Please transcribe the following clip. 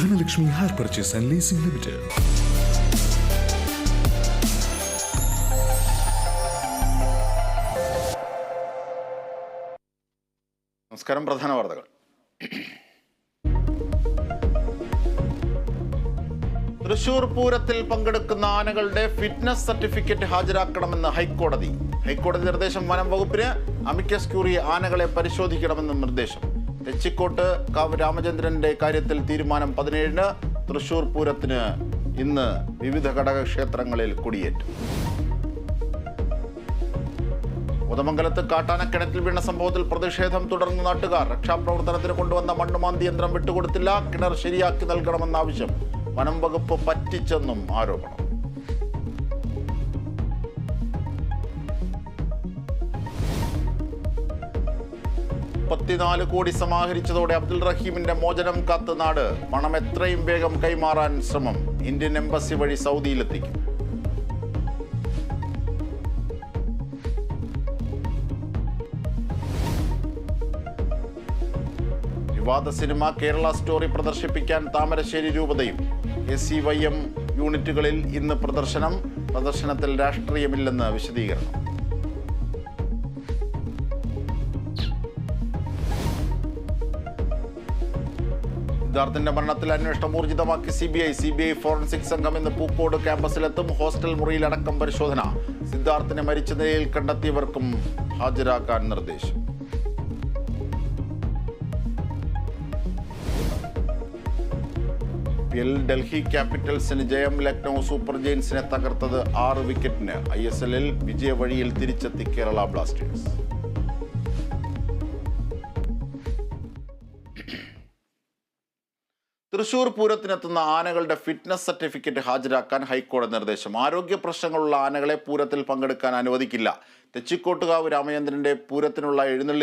Dhanalakshmi Hire Purchase and Leasing Limited. നമസ്കാരം. പ്രധാന വാർത്തകൾ. തൃശൂർ പൂരത്തിൽ പങ്കെടുക്കുന്ന ആനകളുടെ ഫിറ്റ്നസ് സർട്ടിഫിക്കറ്റ് ഹാജരാക്കണമെന്ന് ഹൈക്കോടതി നിർദ്ദേശം. വനം വകുപ്പിന് അമിക്കസ് ക്യൂറി ആനകളെ പരിശോധിക്കണമെന്നും നിർദ്ദേശം. തെച്ചിക്കോട്ട് കാവ് രാമചന്ദ്രന്റെ കാര്യത്തിൽ തീരുമാനം 17-ന്. തൃശൂർ പൂരത്തിന് ഇന്ന് വിവിധ ഘടകക്ഷേത്രങ്ങളിൽ കൊടിയേറ്റും. ഉദമംഗലത്ത് കാട്ടാനക്കിണറ്റിൽ വീണ സംഭവത്തിൽ പ്രതിഷേധം തുടർന്ന് നാട്ടുകാർ. രക്ഷാപ്രവർത്തനത്തിന് കൊണ്ടുവന്ന മണ്ണുമാന്തി യന്ത്രം വിട്ടുകൊടുത്തില്ല. കിണർ ശരിയാക്കി നൽകണമെന്ന ആവശ്യം. വനം വകുപ്പ് പറ്റിച്ചെന്നും ആരോപണം. $34 കോടി സമാഹരിച്ചതോടെ അബ്ദുൾ റഹീമിന്റെ മോചനം കാത്ത് നാട്. പണം എത്രയും വേഗം കൈമാറാൻ ശ്രമം. ഇന്ത്യൻ എംബസി വഴി സൗദിയിലെത്തിക്കും. വിവാദ സിനിമ കേരള സ്റ്റോറി പ്രദർശിപ്പിക്കാൻ താമരശ്ശേരി രൂപതയും SCYM യൂണിറ്റുകളിൽ ഇന്ന് പ്രദർശനം. പ്രദർശനത്തിൽ രാഷ്ട്രീയമില്ലെന്ന് വിശദീകരണം. സിദ്ധാർത്ഥിന്റെ മരണത്തിൽ അന്വേഷണം ഊർജിതമാക്കി CBI ഫോറൻസിക് സംഘം ഇന്ന് പൂക്കോട് ക്യാമ്പസിലെത്തും. ഹോസ്റ്റൽ മുറിയിലടക്കം പരിശോധന. സിദ്ധാർത്ഥിനെ മരിച്ച നിലയിൽ കണ്ടെത്തിയവർക്കും ഹാജരാക്കാൻ നിർദ്ദേശം. ഡൽഹി ക്യാപിറ്റൽസിന് ജയം. ലക്നൗ സൂപ്പർ ജയൻസിനെ തകർത്തത് 6 വിക്കറ്റിന്. ISLൽ വിജയവഴിയിൽ തിരിച്ചെത്തി കേരള ബ്ലാസ്റ്റേഴ്സ്. തൃശൂർ പൂരത്തിനെത്തുന്ന ആനകളുടെ ഫിറ്റ്നസ് സർട്ടിഫിക്കറ്റ് ഹാജരാക്കാൻ ഹൈക്കോടതി നിർദ്ദേശം. ആരോഗ്യ പ്രശ്നങ്ങളുള്ള ആനകളെ പൂരത്തിൽ പങ്കെടുക്കാൻ അനുവദിക്കില്ല. തെച്ചിക്കോട്ടുകാവ് രാമചന്ദ്രന്റെ പൂരത്തിനുള്ള എഴുന്നള്ളി